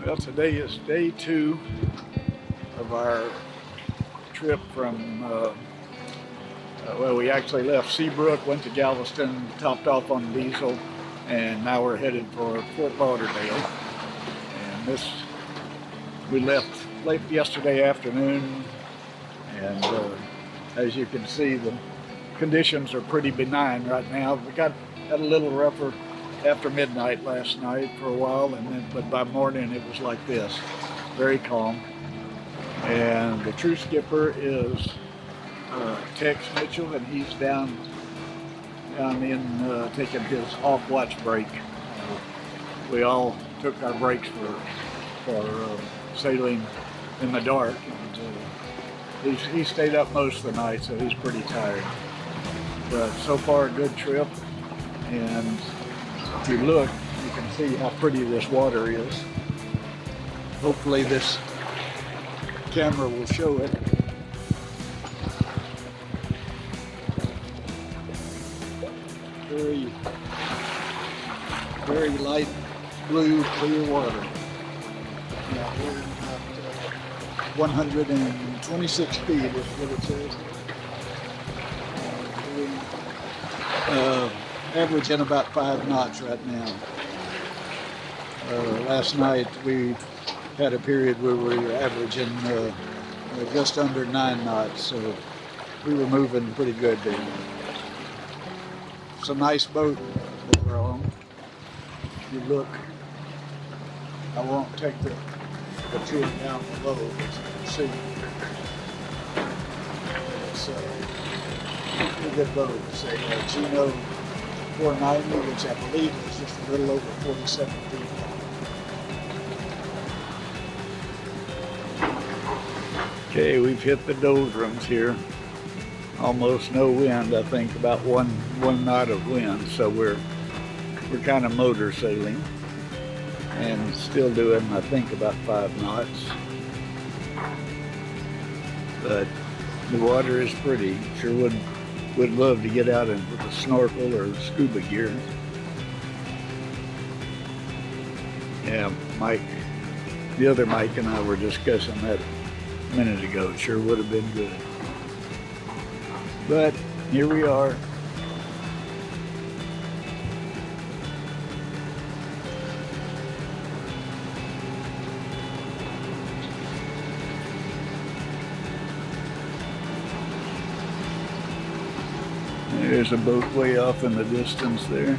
Well, today is day 2 of our trip from, well, we actually left Seabrook, went to Galveston, topped off on diesel, and now we're headed for Fort Lauderdale. And we left late yesterday afternoon, and as you can see, the conditions are pretty benign right now. We got a little rougher after midnight last night for a while, but by morning it was like this, very calm. And the true skipper is Tex Mitchell, and he's down in taking his off-watch break. We all took our breaks for sailing in the dark, and he stayed up most of the night, so he's pretty tired. But so far, a good trip, and if you look, you can see how pretty this water is. Hopefully this camera will show it. Very, very light blue, clear water. Now we're about 126 feet is what it says. Averaging about 5 knots right now. Last night we had a period where we were averaging just under 9 knots, so we were moving pretty good there. It's a nice boat that we're on. If you look, I won't take the tour down below, but you can see it's a pretty good boat. It's a Gino 490, which I believe is just a little over 47 feet long. Okay, we've hit the doldrums here. Almost no wind, I think about one knot of wind, so we're kind of motor sailing and still doing, I think, about 5 knots. But the water is pretty. Sure would love to get out with a snorkel or scuba gear. Yeah, Mike, the other Mike and I were discussing that a minute ago. It sure would have been good. But here we are. There's a boat way off in the distance there.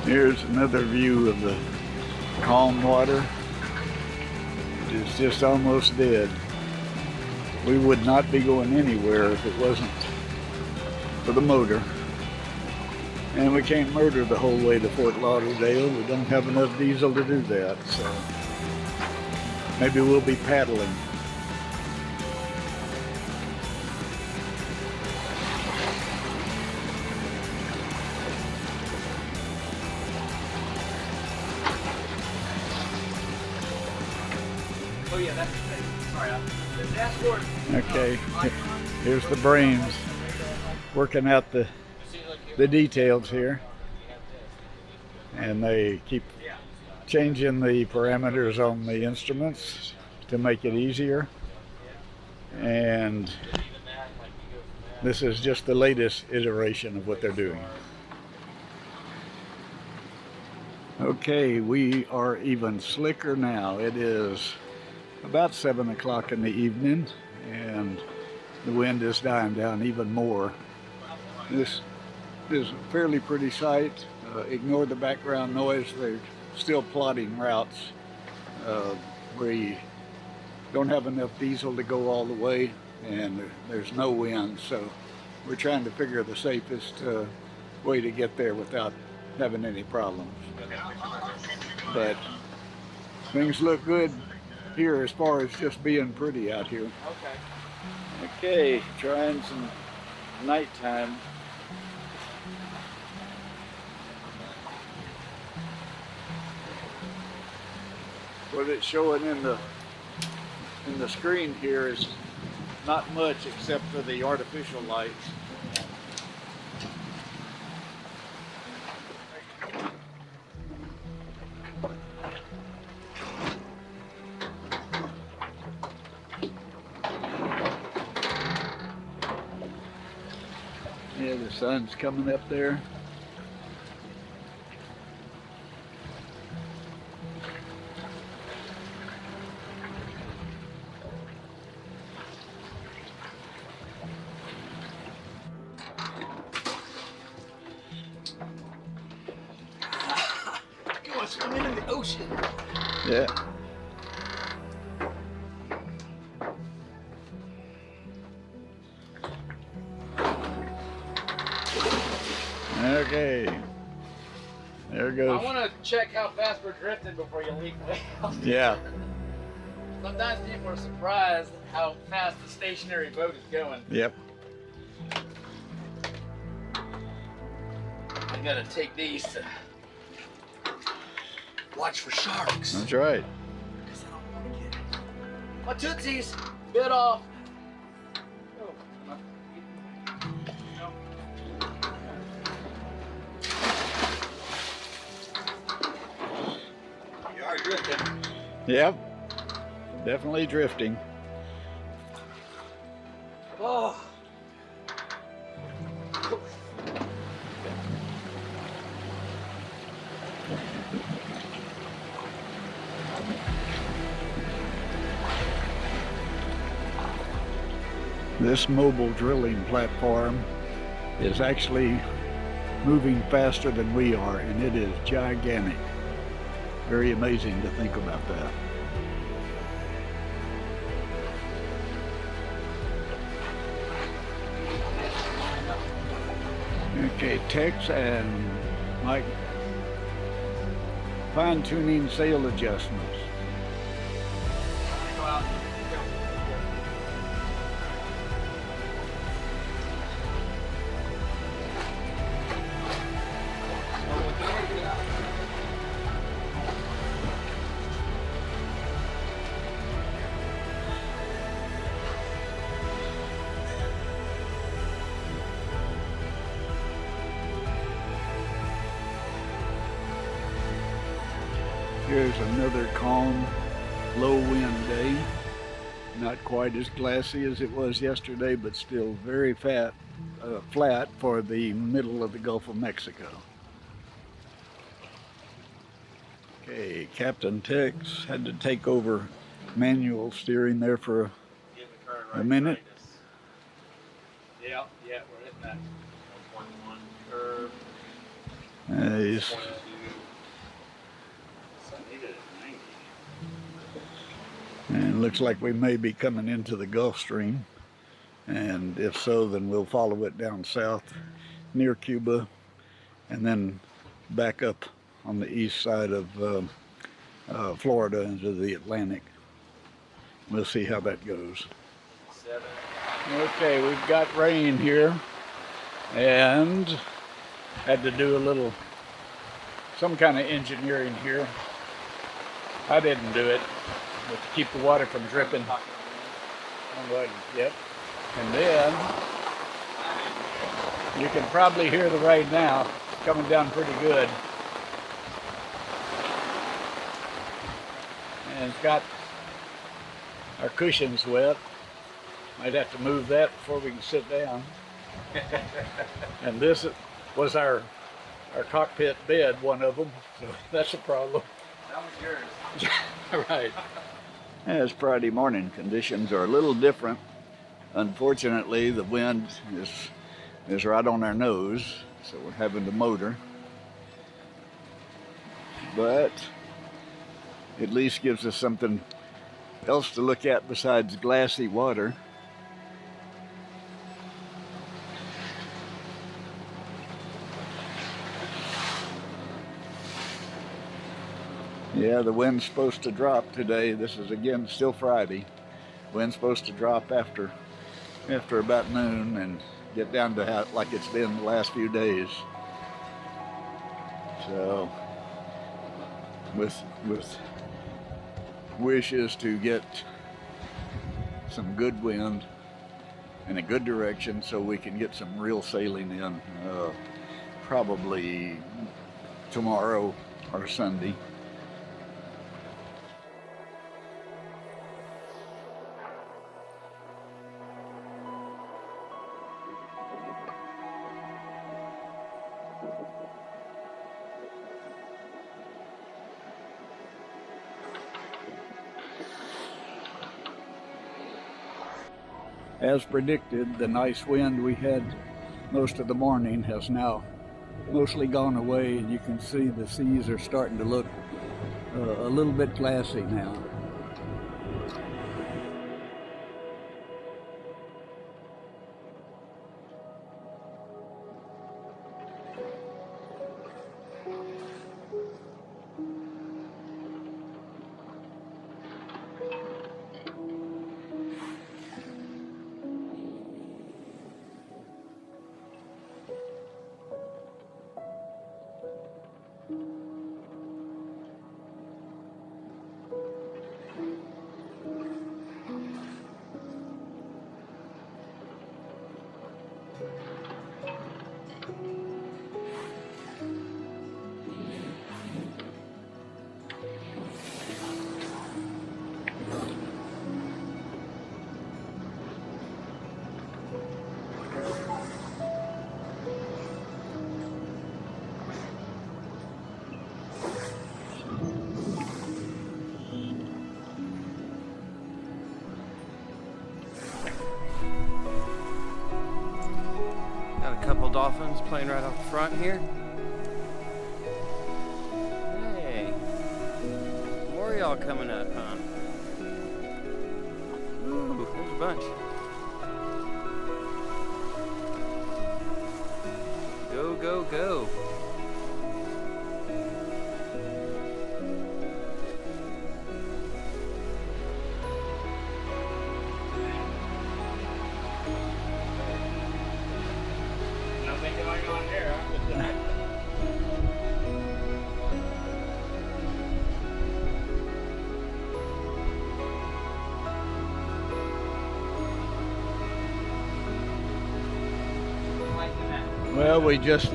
Here's another view of the calm water. It is just almost dead. We would not be going anywhere if it wasn't for the motor. And we can't motor the whole way to Fort Lauderdale. We don't have enough diesel to do that, so maybe we'll be paddling. Oh yeah, that's the thing. Sorry, the dashboard. Okay, here's the brains working out the details here, and they keep changing the parameters on the instruments to make it easier. And this is just the latest iteration of what they're doing. Okay, we are even slicker now. It is about 7 o'clock in the evening, and the wind is dying down even more. This is a fairly pretty sight. Ignore the background noise. They're still plotting routes. We don't have enough diesel to go all the way, and there's no wind, so we're trying to figure the safest way to get there without having any problems. But things look good here as far as just being pretty out here. Okay, trying some nighttime. What it's showing in the screen here is not much except for the artificial lights. Yeah, the sun's coming up there. Going swimming in the ocean. Yeah. Okay. There goes. I want to check how fast we're drifting before you leak way out. Yeah. Sometimes people are surprised how fast the stationary boat is going. Yep. I gotta take these to watch for sharks. That's right. Because I don't want to get my tootsies bit off. Oh, no. You are drifting. Yep. Definitely drifting. Oh. This mobile drilling platform is actually moving faster than we are, and it is gigantic. Very amazing to think about that. Okay, Tex and Mike, fine-tuning sail adjustments. Go out. Here's another calm, low wind day. Not quite as glassy as it was yesterday, but still very flat for the middle of the Gulf of Mexico. Okay, Captain Tex had to take over manual steering there for a minute. Yeah, we're hitting that 1.1 curve. Nice. 22. So I needed it at 90. And it looks like we may be coming into the Gulf Stream. And if so, then we'll follow it down south near Cuba and then back up on the east side of Florida into the Atlantic. We'll see how that goes. 7. Okay, we've got rain here and had to do some kind of engineering here. I didn't do it, but to keep the water from dripping. Yep. And then you can probably hear the rain now. It's coming down pretty good. And it's got our cushions wet. Might have to move that before we can sit down. And this was our cockpit bed, one of them, so that's a problem. That was yours. Right. As Friday morning, conditions are a little different. Unfortunately, the wind is right on our nose, so we're having to motor. But at least gives us something else to look at besides glassy water. Yeah, the wind's supposed to drop today. This is again still Friday. Wind's supposed to drop after about noon and get down to how, like it's been the last few days. So with wishes to get some good wind in a good direction so we can get some real sailing in probably tomorrow or Sunday. As predicted, the nice wind we had most of the morning has now mostly gone away, and you can see the seas are starting to look a little bit glassy now. Got a couple Dolphins playing right off the front here. Hey, more of y'all coming up, huh? Ooh, there's a bunch. Go, go, go. Nothing going on here, huh? Well, we just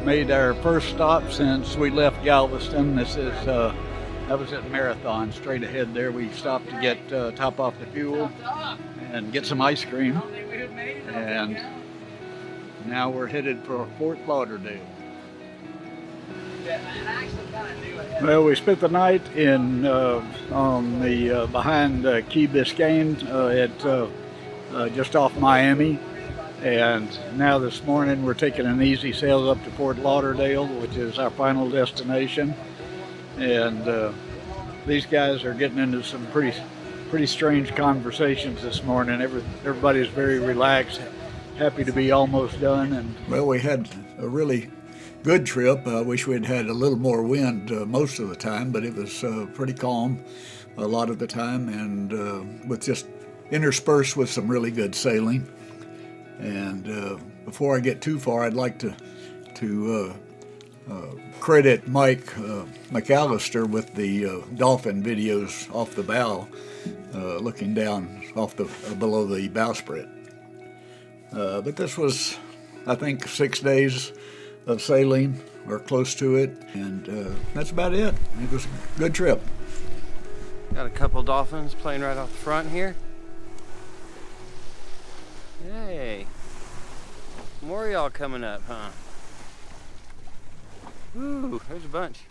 made our first stop since we left Galveston. This is that was at Marathon. Straight ahead there, we stopped to get top off the fuel and get some ice cream. And now we're headed for Fort Lauderdale. Well, we spent the night in on the behind Key Biscayne at just off Miami. And now this morning we're taking an easy sail up to Fort Lauderdale, which is our final destination. And these guys are getting into some pretty strange conversations this morning. Everybody's very relaxed, happy to be almost done. And well, we had a really good trip. I wish we'd had a little more wind most of the time, but it was pretty calm a lot of the time, and with just interspersed with some really good sailing. And before I get too far, I'd like to credit Mike McAllister with the dolphin videos off the bow, looking down off below the bowsprit. But this was, I think, 6 days of sailing or close to it, and that's about it. It was a good trip. Got a couple Dolphins playing right off the front here. Hey, more of y'all coming up, huh? Ooh, there's a bunch.